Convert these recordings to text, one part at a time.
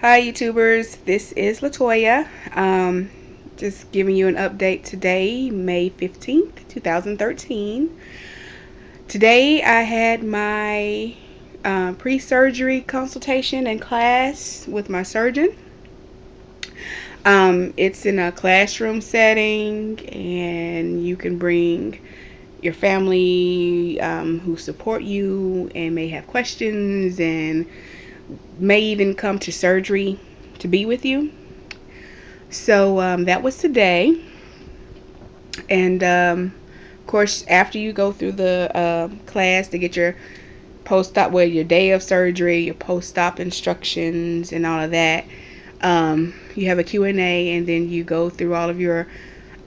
Hi YouTubers, this is Latoya. Just giving you an update today, May 15th, 2013. Today I had my pre-surgery consultation and class with my surgeon. It's in a classroom setting, and you can bring your family who support you and may have questions and may even come to surgery to be with you. So that was today. And of course, after you go through the class to get your post-op, well, your day of surgery, your post-op instructions and all of that, you have a Q&A, and then you go through all of your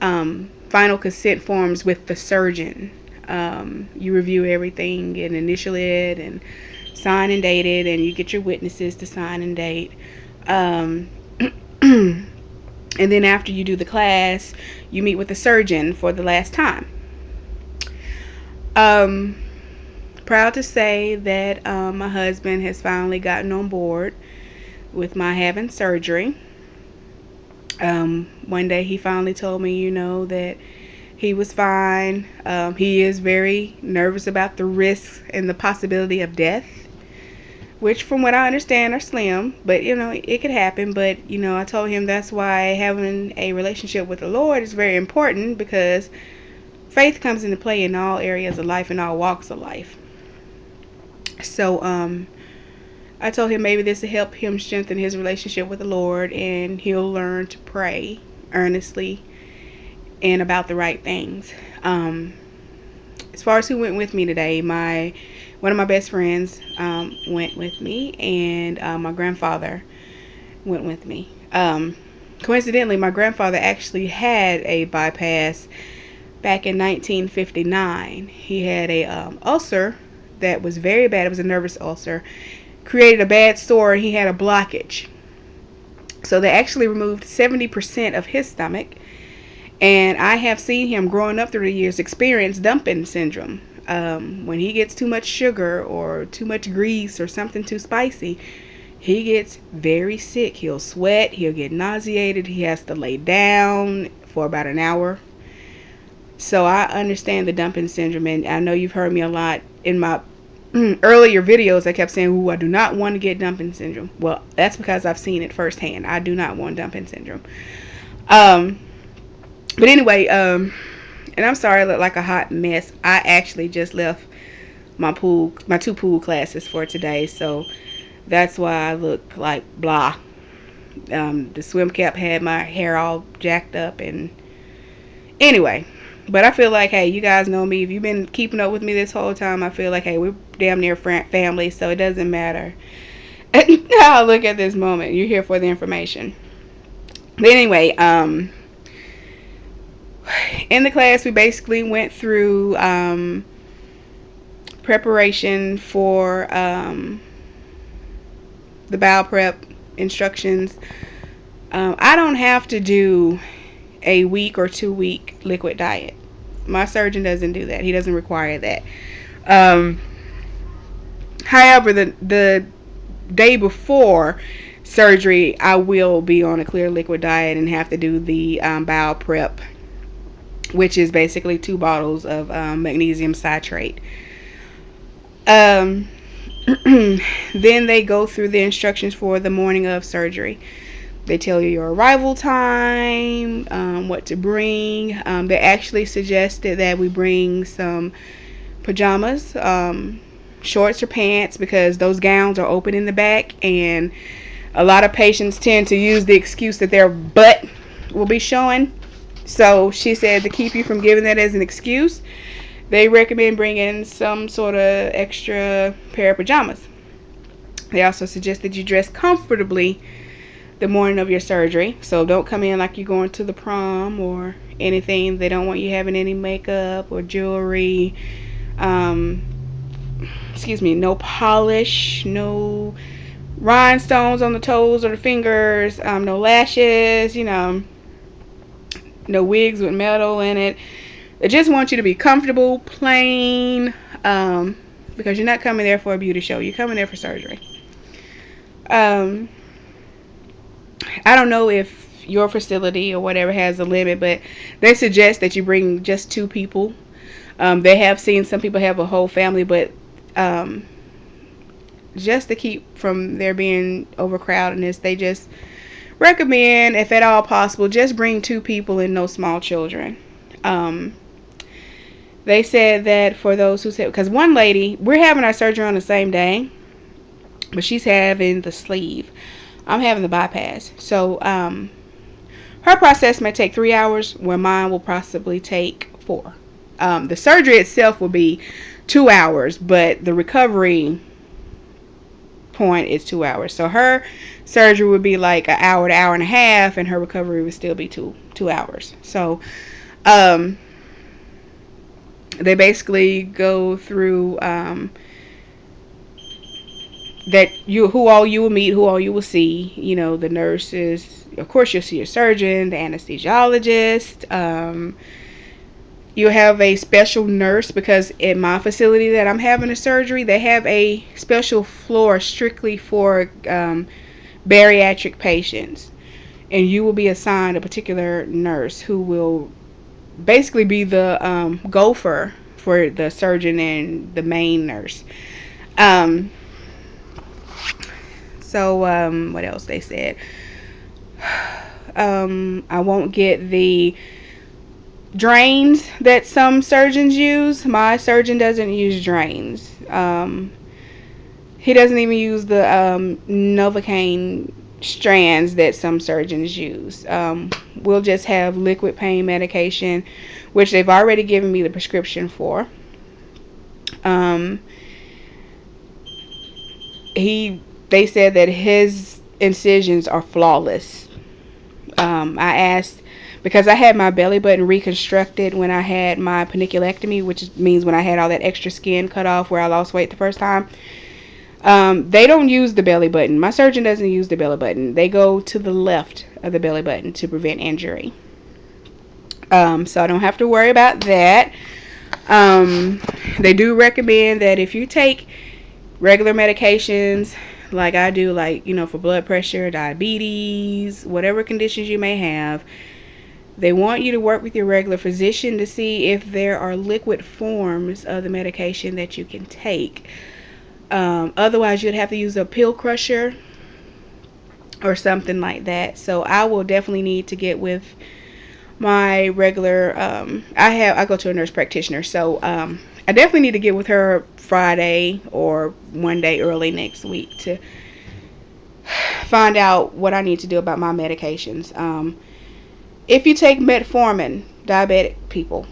final consent forms with the surgeon. You review everything and initial it and sign and date it, and you get your witnesses to sign and date. And then after you do the class, you meet with the surgeon for the last time. Proud to say that my husband has finally gotten on board with my having surgery. One day he finally told me, that he was fine. He is very nervous about the risks and the possibility of death, which from what I understand are slim, but it could happen. But I told him that's why having a relationship with the Lord is very important, because faith comes into play in all areas of life and all walks of life. So I told him maybe this will help him strengthen his relationship with the Lord, and he'll learn to pray earnestly and about the right things. As far as who went with me today, one of my best friends went with me, and my grandfather went with me. Coincidentally, my grandfather actually had a bypass back in 1959. He had a ulcer that was very bad. It was a nervous ulcer. Created a bad sore, and he had a blockage. So they actually removed 70% of his stomach. And I have seen him growing up through the years experience dumping syndrome. When he gets too much sugar or too much grease or something too spicy, he gets very sick. He'll sweat, he'll get nauseated, he has to lay down for about an hour. So I understand the dumping syndrome, and I know you've heard me a lot in my earlier videos. I kept saying, "Ooh, I do not want to get dumping syndrome." Well, that's because I've seen it firsthand. I do not want dumping syndrome. But anyway, and I'm sorry I look like a hot mess. I actually just left my two pool classes for today, so that's why I look like blah. The swim cap had my hair all jacked up, and anyway. But I feel like, hey, you guys know me. If you've been keeping up with me this whole time, I feel like, hey, we're damn near family, so it doesn't matter how I look at this moment. You're here for the information. But anyway, in the class, we basically went through preparation for the bowel prep instructions. I don't have to do a week or 2 week liquid diet. My surgeon doesn't do that. He doesn't require that. However, the day before surgery, I will be on a clear liquid diet and have to do the bowel prep, which is basically 2 bottles of magnesium citrate. Then they go through the instructions for the morning of surgery. They tell you your arrival time, what to bring. They actually suggested that we bring some pajamas, shorts or pants, because those gowns are open in the back, and a lot of patients tend to use the excuse that their butt will be showing. So she said to keep you from giving that as an excuse, they recommend bringing some sort of extra pair of pajamas. They also suggest that you dress comfortably the morning of your surgery. So don't come in like you're going to the prom or anything. They don't want you having any makeup or jewelry. No polish, no rhinestones on the toes or the fingers, no lashes, no wigs with metal in it. They just want you to be comfortable, plain, because you're not coming there for a beauty show. You're coming there for surgery. I don't know if your facility or whatever has a limit, but they suggest that you bring just 2 people. They have seen some people have a whole family, but um, just to keep from there being overcrowdedness, they just recommend, if at all possible, just bring 2 people and no small children. Um, they said that for those who said, because one lady, we're having our surgery on the same day, but she's having the sleeve. I'm having the bypass. So her process may take 3 hours, where mine will possibly take 4. The surgery itself will be 2 hours, but the recovery point is 2 hours. So her surgery would be like an hour to hour and a half, and her recovery would still be 2 hours. So they basically go through that who all you will meet, who all you will see. You know, the nurses. Of course, you'll see your surgeon, the anesthesiologist. You'll have a special nurse, because at my facility that I'm having a surgery, they have a special floor strictly for bariatric patients, and you will be assigned a particular nurse who will basically be the gopher for the surgeon and the main nurse. So what else they said? I won't get the drains that some surgeons use. My surgeon doesn't use drains. He doesn't even use the Novocaine strands that some surgeons use. We'll just have liquid pain medication, which they've already given me the prescription for. They said that his incisions are flawless. I asked, because I had my belly button reconstructed when I had my paniculectomy, which means when I had all that extra skin cut off where I lost weight the first time. They don't use the belly button. My surgeon doesn't use the belly button. They go to the left of the belly button to prevent injury. So I don't have to worry about that. They do recommend that if you take regular medications, like I do, like, for blood pressure, diabetes, whatever conditions you may have, they want you to work with your regular physician to see if there are liquid forms of the medication that you can take. Otherwise, you'd have to use a pill crusher or something like that. So I will definitely need to get with my regular. I go to a nurse practitioner, so I definitely need to get with her Friday or one day early next week to find out what I need to do about my medications. If you take metformin, diabetic people,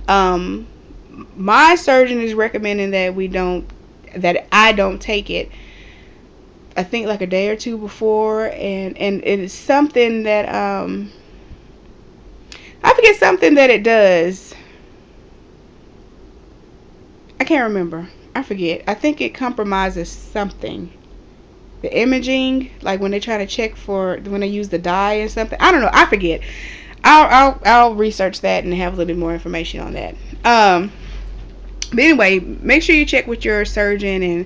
my surgeon is recommending that I don't take it. I think like a day or two before, and it's something that I forget something that it does. I can't remember. I forget. I think it compromises something. The imaging, like when they try to check for when they use the dye and something. I don't know. I forget. I'll research that and have a little bit more information on that. But anyway, make sure you check with your surgeon and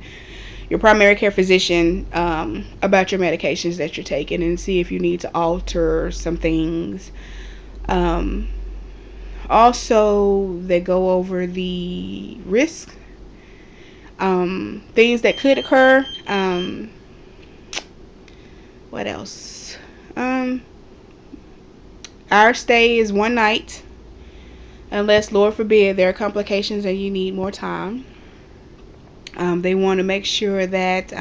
your primary care physician about your medications that you're taking, and see if you need to alter some things. Also, they go over the risk, things that could occur. What else? Our stay is 1 night, unless, Lord forbid, there are complications and you need more time. They want to make sure that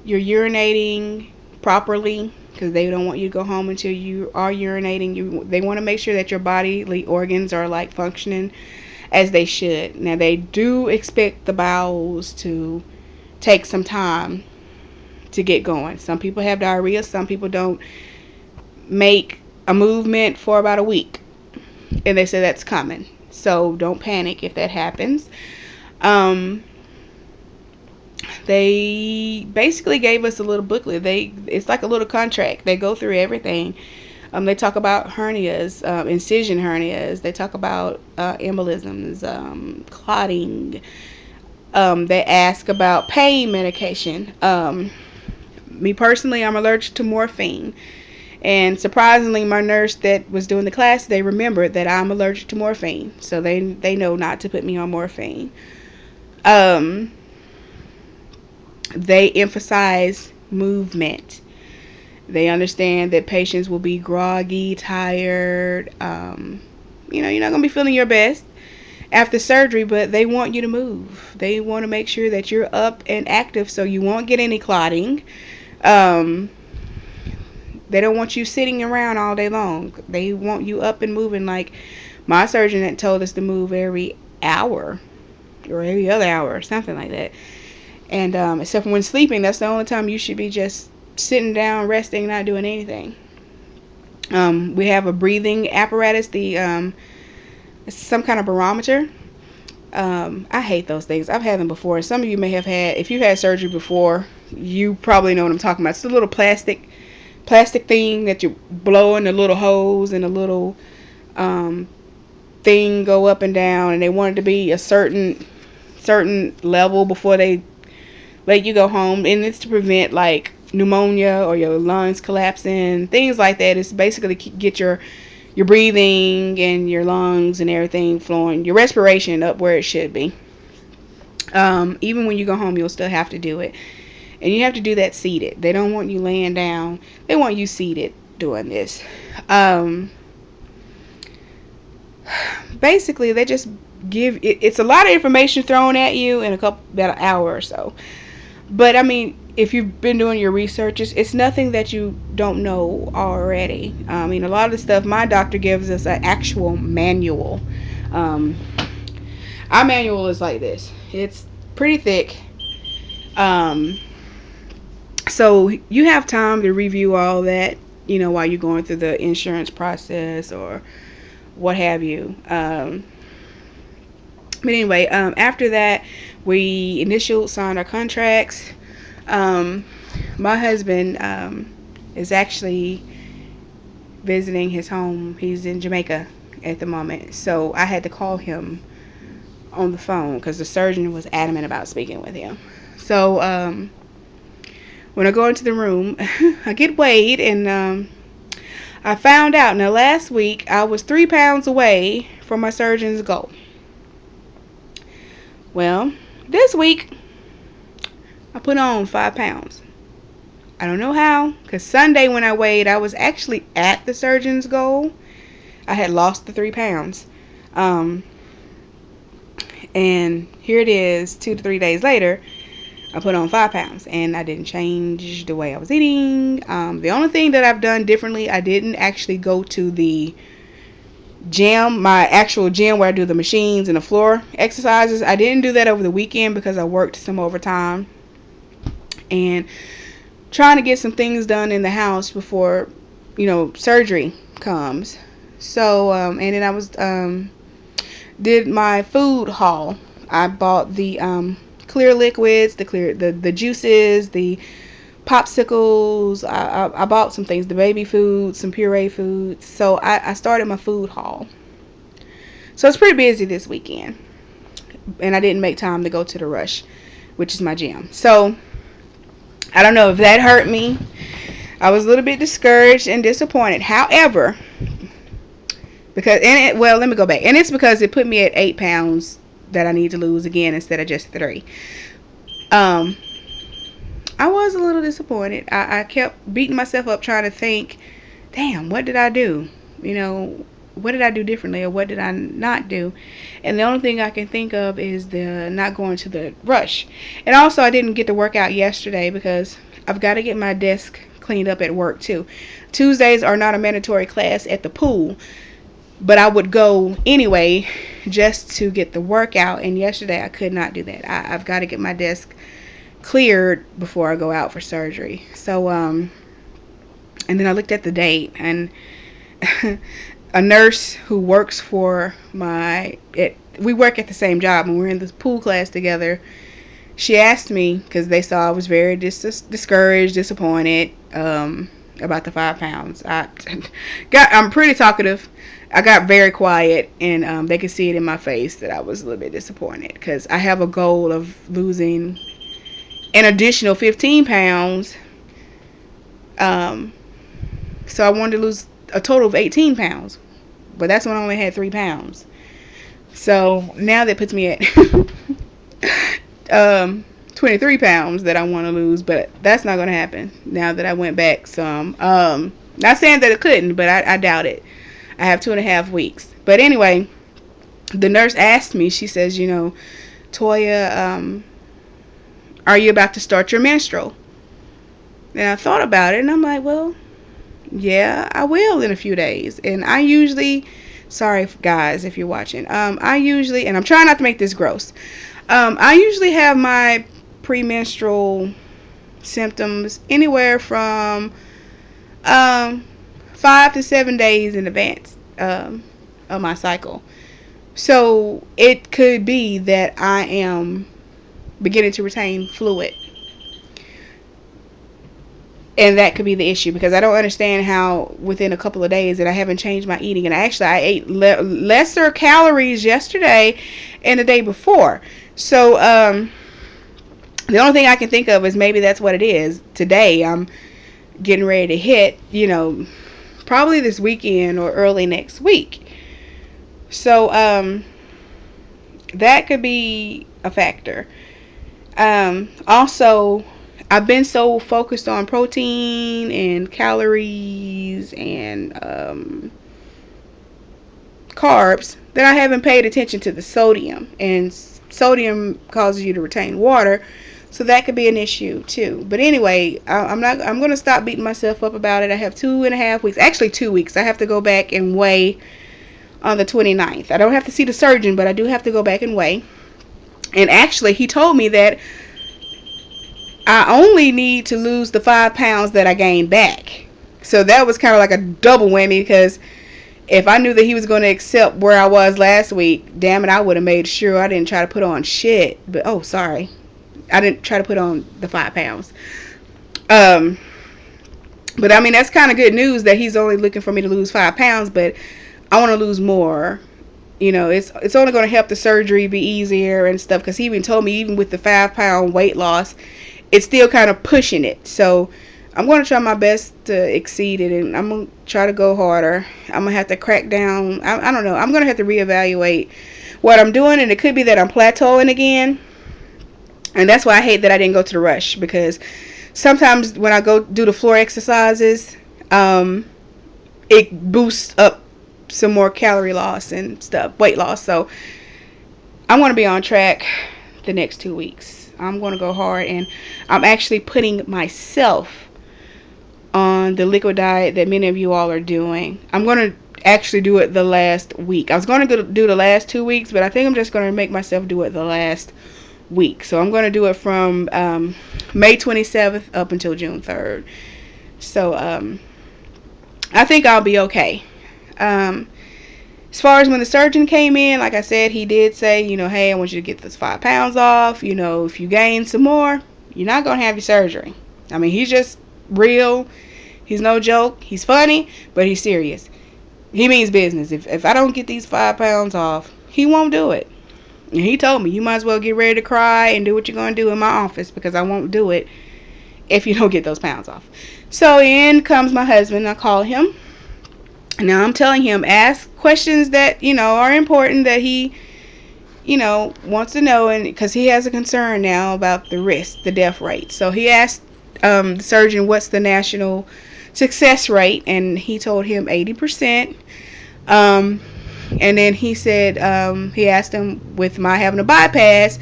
you're urinating properly, because they don't want you to go home until you are urinating. They want to make sure that your bodily organs are like functioning as they should. Now, they do expect the bowels to take some time to get going. Some people have diarrhea. Some people don't make a movement for about a week, and they say that's common. So don't panic if that happens. They basically gave us a little booklet. It's like a little contract. They go through everything. They talk about hernias, incision hernias. They talk about embolisms, clotting. They ask about pain medication. Me personally, I'm allergic to morphine. And surprisingly, my nurse that was doing the class, they remembered that I'm allergic to morphine. So they know not to put me on morphine. Um, they emphasize movement. They understand that patients will be groggy, tired. You're not going to be feeling your best after surgery, but they want you to move. They want to make sure that you're up and active so you won't get any clotting. Um, they don't want you sitting around all day long. They want you up and moving. Like my surgeon had told us to move every hour or every other hour or something like that. And except for when sleeping, that's the only time you should be just sitting down, resting, not doing anything. We have a breathing apparatus, it's some kind of barometer. I hate those things. I've had them before. Some of you may have had, if you've had surgery before, you probably know what I'm talking about. It's a little plastic thing that you blow in the little hose, and a little thing go up and down, and they want it to be a certain level before they let you go home, and it's to prevent like pneumonia or your lungs collapsing, things like that. It's basically to get your breathing and your lungs and everything flowing, your respiration up where it should be. Even when you go home, you'll still have to do it, and you have to do that seated. They don't want you laying down. They want you seated doing this. Basically, they just give it's a lot of information thrown at you in about an hour or so. But I mean, if you've been doing your research, it's nothing that you don't know already. I mean, a lot of the stuff my doctor gives us an actual manual. Our manual is like this. It's pretty thick. So you have time to review all that, while you're going through the insurance process or what have you. But anyway, after that, we signed our contracts. My husband is actually visiting his home. He's in Jamaica at the moment. So I had to call him on the phone because the surgeon was adamant about speaking with him. So when I go into the room, I get weighed, and I found out now last week I was 3 pounds away from my surgeon's goal. Well, this week I put on 5 pounds. I don't know how, because Sunday when I weighed, I was actually at the surgeon's goal. I had lost the 3 pounds. And here it is, 2 to 3 days later, I put on 5 pounds, and I didn't change the way I was eating. The only thing that I've done differently, I didn't actually go to the gym, my actual gym where I do the machines and the floor exercises. I didn't do that over the weekend because I worked some overtime and trying to get some things done in the house before surgery comes. So and then I was did my food haul. I bought the clear liquids, the juices, the popsicles. I bought some things, the baby food, some puree foods. So I started my food haul. So it's pretty busy this weekend, and I didn't make time to go to the Rush, which is my gym. So I don't know if that hurt me. I was a little bit discouraged and disappointed. However, let me go back. And it's because it put me at 8 pounds that I need to lose again instead of just 3. I was a little disappointed. I kept beating myself up trying to think, damn, what did I do? What did I do differently, or what did I not do? And the only thing I can think of is the not going to the Rush. And also, I didn't get to work out yesterday because I've got to get my desk cleaned up at work too. Tuesdays are not a mandatory class at the pool, but I would go anyway just to get the workout. And yesterday I could not do that. I've got to get my desk cleared before I go out for surgery. So and then I looked at the date, and a nurse who works for we work at the same job, and we're in this pool class together. She asked me, because they saw I was very discouraged, disappointed about the 5 pounds. I'm pretty talkative. I got very quiet, and they could see it in my face that I was a little bit disappointed, because I have a goal of losing an additional 15 pounds Um, so I wanted to lose a total of 18 pounds, but that's when I only had 3 pounds. So now that puts me at 23 pounds that I want to lose, but that's not going to happen now that I went back some. Not saying that it couldn't, but I doubt it. I have 2.5 weeks. But anyway, the nurse asked me, she says, Toya, are you about to start your menstrual? And I thought about it, and I'm like, well, yeah, I will in a few days. And I usually, sorry guys if you're watching, I usually, and I'm trying not to make this gross, I usually have my premenstrual symptoms anywhere from 5 to 7 days in advance of my cycle. So it could be that I am beginning to retain fluid. And that could be the issue, because I don't understand how within a couple of days that I haven't changed my eating. And I ate lesser calories yesterday and the day before. So the only thing I can think of is maybe that's what it is. Today I'm getting ready to hit, probably this weekend or early next week. So that could be a factor. Also, I've been so focused on protein and calories and carbs that I haven't paid attention to the sodium. And sodium causes you to retain water, so that could be an issue too. But anyway, I'm going to stop beating myself up about it. I have 2.5 weeks, actually 2 weeks. I have to go back and weigh on the 29th. I don't have to see the surgeon, but I do have to go back and weigh. And actually, he told me that I only need to lose the 5 pounds that I gained back. So that was kind of like a double whammy, because if I knew that he was going to accept where I was last week, damn it, I would have made sure I didn't try to put on shit. But, oh, sorry. I didn't try to put on the 5 pounds. But, I mean, that's kind of good news that he's only looking for me to lose 5 pounds, but I want to lose more. It's only going to help the surgery be easier and stuff, because he even told me even with the 5-pound weight loss, it's still kind of pushing it. So I'm going to try my best to exceed it, and I'm going to try to go harder. I'm going to have to crack down. I don't know. I'm going to have to reevaluate what I'm doing, and it could be that I'm plateauing again. And that's why I hate that I didn't go to the rush, because sometimes when I go do the floor exercises, it boosts up some more calorie loss and stuff, weight loss. So I want to be on track the next 2 weeks. I'm going to go hard, and I'm actually putting myself on the liquid diet that many of you all are doing. I'm going to actually do it the last week. I was going to do the last 2 weeks, but I think I'm just going to make myself do it the last week. So I'm going to do it from May 27th up until June 3rd. So I think I'll be okay. As far as when the surgeon came in, like I said, he did say, hey, I want you to get this 5 pounds off. If you gain some more, you're not going to have your surgery. I mean, he's just real. He's no joke. He's funny, but he's serious. He means business. If I don't get these 5 pounds off, he won't do it. And he told me, you might as well get ready to cry and do what you're going to do in my office, because I won't do it if you don't get those pounds off. So in comes my husband. I call him. Now I'm telling him, ask questions that, are important, that he, wants to know, and because he has a concern now about the risk, the death rate. So he asked the surgeon, what's the national success rate? And he told him 80%. And then he said, he asked him, with my having a bypass,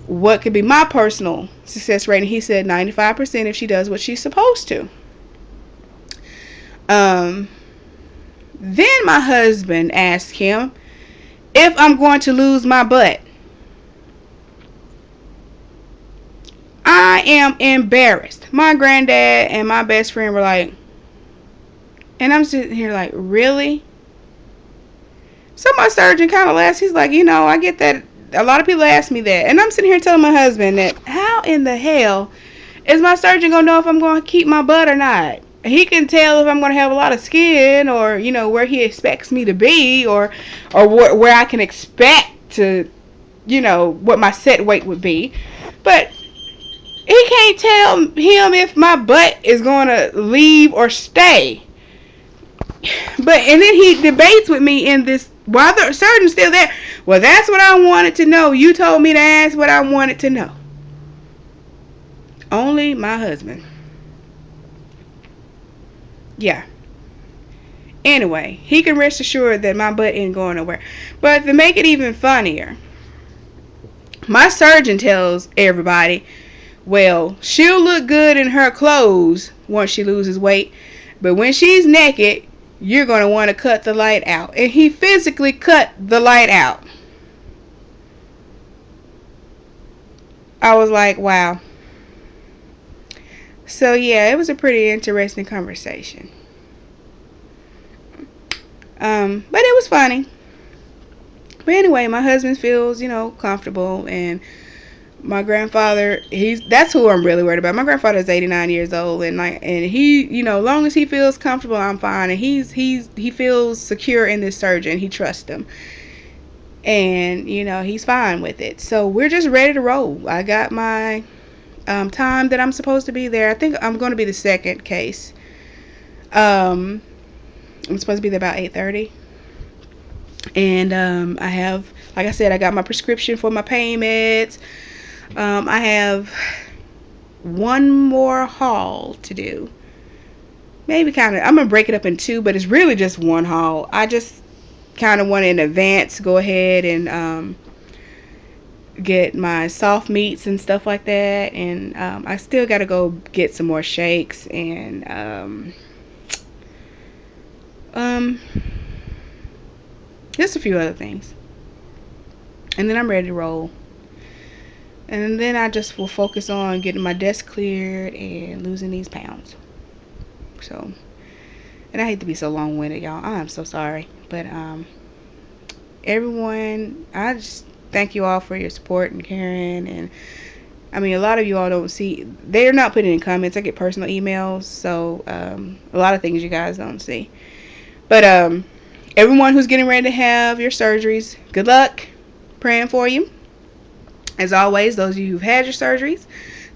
what could be my personal success rate? And he said 95% if she does what she's supposed to. Then my husband asked him if I'm going to lose my butt. I am embarrassed. My granddad and my best friend were like, and I'm sitting here like, really? So my surgeon kind of laughs. He's like, I get that. A lot of people ask me that. And I'm sitting here telling my husband that, how in the hell is my surgeon going to know if I'm going to keep my butt or not? He can tell if I'm going to have a lot of skin, or, where he expects me to be, or where I can expect to, what my set weight would be. But He can't tell him if my butt is going to leave or stay. But and then he debates with me in this while the surgeon's still there. Well, that's what I wanted to know. You told me to ask what I wanted to know. Only my husband. Yeah. Anyway, he can rest assured that my butt ain't going nowhere. But to make it even funnier, my surgeon tells everybody, well, she'll look good in her clothes once she loses weight, but when she's naked, you're going to want to cut the light out. And he physically cut the light out. I was like, wow. So yeah, it was a pretty interesting conversation. But it was funny. But anyway, my husband feels, comfortable, and my grandfather, that's who I'm really worried about. My grandfather is 89 years old, and he, long as he feels comfortable, I'm fine. And he feels secure in this surgeon. He trusts him. And, he's fine with it. So we're just ready to roll. I got my time that I'm supposed to be there. I think I'm going to be the second case. I'm supposed to be there about 8:30. And I have, like I said, I got my prescription for my pain meds. I have one more haul to do. Maybe I'm going to break it up in two, but it's really just one haul. I just kind of want in advance go ahead and get my soft meats and stuff like that. And I still got to go get some more shakes and just a few other things. And then I'm ready to roll. And then I just will focus on getting my desk cleared and losing these pounds. So, and I hate to be so long-winded, y'all. I'm so sorry. But everyone, I just thank you all for your support and caring. And I mean, a lot of you all don't see, they're not putting in comments. I get personal emails, so a lot of things you guys don't see. But everyone who's getting ready to have your surgeries, good luck. Praying for you. As always, those of you who've had your surgeries,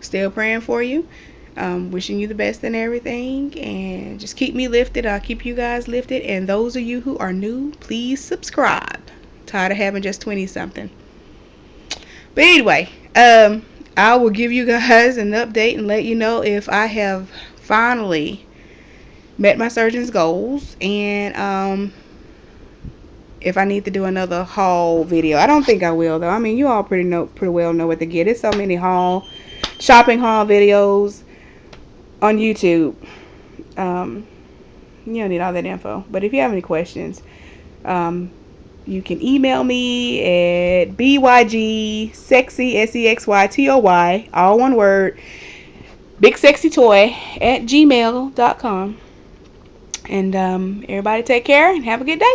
still praying for you. Wishing you the best in everything. And just keep me lifted. I'll keep you guys lifted. And those of you who are new, please subscribe. Tired of having just 20-something. But anyway, I will give you guys an update and let you know if I have finally met my surgeon's goals. And if I need to do another haul video. I don't think I will, though. I mean, you all pretty well know what to get. There's so many shopping haul videos on YouTube. You don't need all that info. But if you have any questions, you can email me at bygSexy, SEXYTOY, all one word, bigsexytoy @gmail.com. And everybody take care and have a good day.